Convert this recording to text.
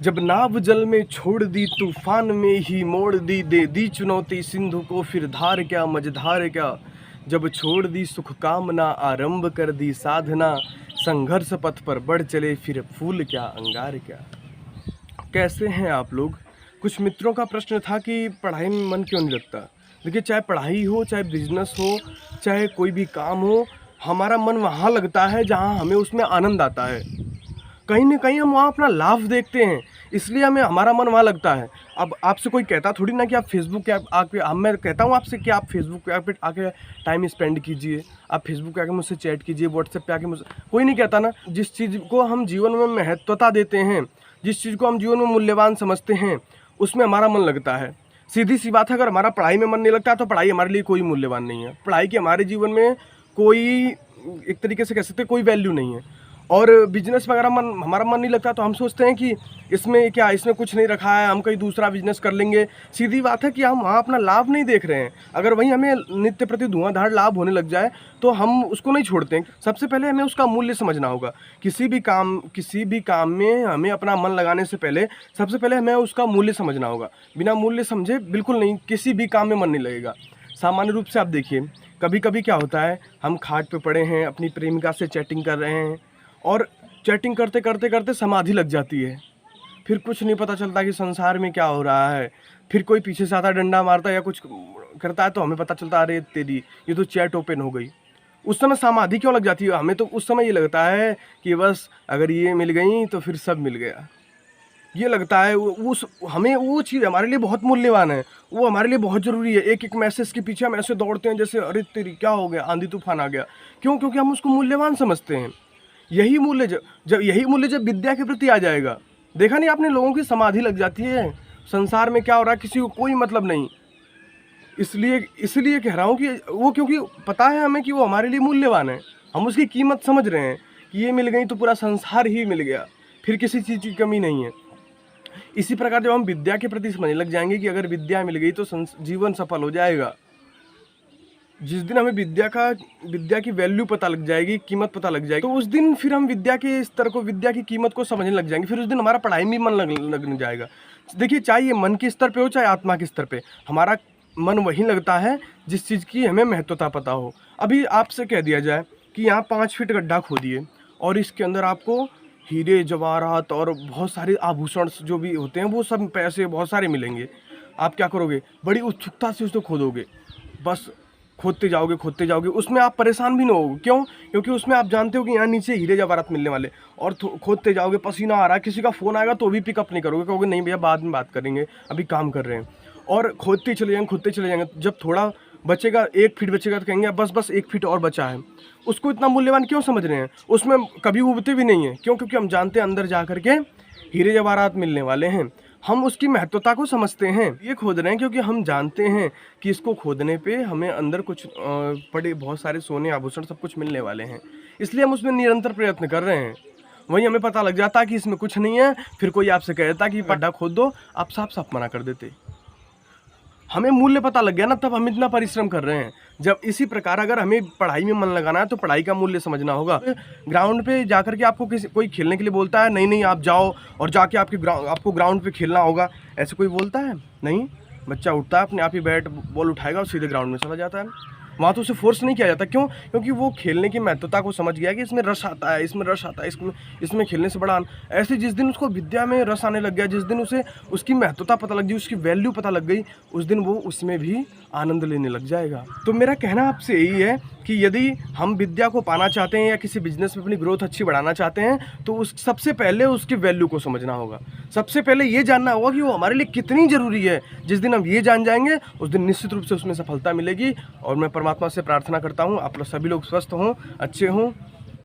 जब नाव जल में छोड़ दी तूफान में ही मोड़ दी, दे दी चुनौती सिंधु को फिर धार क्या मझधार क्या। जब छोड़ दी सुख कामना आरंभ कर दी साधना, संघर्ष पथ पर बढ़ चले फिर फूल क्या अंगार क्या। कैसे हैं आप लोग? कुछ मित्रों का प्रश्न था कि पढ़ाई में मन क्यों नहीं लगता। देखिए, चाहे पढ़ाई हो, चाहे बिजनेस हो, चाहे कोई भी काम हो, हमारा मन वहाँ लगता है जहाँ हमें उसमें आनंद आता है। कहीं ना कहीं हम वहाँ अपना लाभ देखते हैं, इसलिए हमारा मन वहाँ लगता है। अब आपसे कोई कहता थोड़ी ना कि आप फेसबुक पे आके, मैं कहता हूँ आपसे कि आप फेसबुक पे आके टाइम स्पेंड कीजिए, आप फेसबुक पे आके मुझसे चैट कीजिए, व्हाट्सएप पे आके मुझसे, कोई नहीं कहता ना। जिस चीज़ को हम जीवन में महत्वता देते हैं, जिस चीज़ को हम जीवन में मूल्यवान समझते हैं, उसमें हमारा मन लगता है। सीधी सी बात है, अगर हमारा पढ़ाई में मन नहीं लगता तो पढ़ाई हमारे लिए कोई मूल्यवान नहीं है। पढ़ाई की हमारे जीवन में कोई, एक तरीके से कह सकते हैं, कोई वैल्यू नहीं है। और बिजनेस में अगर हमारा मन नहीं लगता तो हम सोचते हैं कि इसमें क्या, इसमें कुछ नहीं रखा है, हम कहीं दूसरा बिजनेस कर लेंगे। सीधी बात है कि हम वहाँ अपना लाभ नहीं देख रहे हैं। अगर वहीं हमें नित्य प्रति धुआंधार लाभ होने लग जाए तो हम उसको नहीं छोड़ते हैं। सबसे पहले हमें उसका मूल्य समझना होगा। किसी भी काम में हमें अपना मन लगाने से पहले सबसे पहले हमें उसका मूल्य समझना होगा। बिना मूल्य समझे बिल्कुल नहीं, किसी भी काम में मन नहीं लगेगा। सामान्य रूप से आप देखिए, कभी कभी क्या होता है, हम खाट पे पड़े हैं, अपनी प्रेमिका से चैटिंग कर रहे हैं और चैटिंग करते करते करते समाधि लग जाती है। फिर कुछ नहीं पता चलता कि संसार में क्या हो रहा है। फिर कोई पीछे से आता, डंडा मारता है या कुछ करता है तो हमें पता चलता है, अरे तेरी ये तो चैट ओपन हो गई। उस समय समाधि क्यों लग जाती है? हमें तो उस समय ये लगता है कि बस अगर ये मिल गई तो फिर सब मिल गया। ये लगता है हमें वो चीज़ हमारे लिए बहुत मूल्यवान है, वो हमारे लिए बहुत ज़रूरी है। एक एक मैसेज के पीछे हम ऐसे दौड़ते हैं जैसे अरे तेरी क्या हो गया, आंधी तूफान आ गया। क्यों? क्योंकि हम उसको मूल्यवान समझते हैं। यही मूल्य जब विद्या के प्रति आ जाएगा, देखा नहीं आपने, लोगों की समाधि लग जाती है। संसार में क्या हो रहा है किसी को कोई मतलब नहीं। इसलिए कह रहा हूँ कि वो, क्योंकि पता है हमें कि वो हमारे लिए मूल्यवान है, हम उसकी कीमत समझ रहे हैं कि ये मिल गई तो पूरा संसार ही मिल गया, फिर किसी चीज़ की कमी नहीं है। इसी प्रकार जब हम विद्या के प्रति समझने लग जाएंगे कि अगर विद्या मिल गई तो जीवन सफल हो जाएगा, जिस दिन हमें विद्या की वैल्यू पता लग जाएगी, कीमत पता लग जाएगी, तो उस दिन फिर हम विद्या के स्तर को, विद्या की कीमत को समझने लग जाएंगे। फिर उस दिन हमारा पढ़ाई में मन लगने जाएगा। देखिए, चाहे ये मन के स्तर पे हो चाहे आत्मा के स्तर पे, हमारा मन वहीं लगता है जिस चीज़ की हमें महत्वता पता हो। अभी आपसे कह दिया जाए कि यहाँ 5 फीट गड्ढा खोदिए और इसके अंदर आपको हीरे जवाहरात और बहुत सारे आभूषण जो भी होते हैं, वो सब पैसे बहुत सारे मिलेंगे। आप क्या करोगे? बड़ी उत्सुकता से उसको खोदोगे, बस खोदते जाओगे। उसमें आप परेशान भी ना होगे। क्यों? क्योंकि उसमें आप जानते हो कि यहाँ नीचे हीरे जवाहरात मिलने वाले। और खोदते जाओगे, पसीना आ रहा है, किसी का फ़ोन आएगा तो भी पिकअप नहीं करोगे, कहोगे नहीं भैया बाद में बात करेंगे, अभी काम कर रहे हैं। और खोदते चले जाएंगे। जब थोड़ा बचेगा, 1 फीट बचेगा तो कहेंगे बस 1 फीट और बचा है। उसको इतना मूल्यवान क्यों समझ रहे हैं? उसमें कभी उबते भी नहीं है। क्यों? क्योंकि हम जानते हैं अंदर जा करके हीरे जवाहरात मिलने वाले हैं। हम उसकी महत्वता को समझते हैं। ये खोद रहे हैं क्योंकि हम जानते हैं कि इसको खोदने पे हमें अंदर कुछ बड़े बहुत सारे सोने आभूषण सब कुछ मिलने वाले हैं, इसलिए हम उसमें निरंतर प्रयत्न कर रहे हैं। वहीं हमें पता लग जाता कि इसमें कुछ नहीं है, फिर कोई आपसे कहता कि गड्ढा खोद दो, आप साफ मना कर देते। हमें मूल्य पता लग गया ना, तब हम इतना परिश्रम कर रहे हैं। जब इसी प्रकार अगर हमें पढ़ाई में मन लगाना है तो पढ़ाई का मूल्य समझना होगा। ग्राउंड पे जाकर के आपको कोई खेलने के लिए बोलता है, नहीं आप जाओ और जाके आपको ग्राउंड पे खेलना होगा, ऐसे कोई बोलता है? नहीं। बच्चा उठता है, अपने आप ही बैट बॉल उठाएगा और सीधे ग्राउंड में चला जाता है। वहाँ तो उसे फोर्स नहीं किया जाता। क्यों? क्योंकि वो खेलने की महत्वता को समझ गया कि इसमें रस आता है, इसमें खेलने से बड़ा। ऐसे जिस दिन उसको विद्या में रस आने लग गया, जिस दिन उसे उसकी महत्वता पता लग गई, उसकी वैल्यू पता लग गई, उस दिन वो उसमें भी आनंद लेने लग जाएगा। तो मेरा कहना आपसे यही है कि यदि हम विद्या को पाना चाहते हैं या किसी बिजनेस में अपनी ग्रोथ अच्छी बढ़ाना चाहते हैं तो सबसे पहले उसकी वैल्यू को समझना होगा। सबसे पहले ये जानना होगा कि वो हमारे लिए कितनी ज़रूरी है। जिस दिन हम ये जान जाएंगे उस दिन निश्चित रूप से उसमें सफलता मिलेगी। और मैं परमात्मा से प्रार्थना करता हूँ आप लोग सभी लोग स्वस्थ हों, अच्छे हों।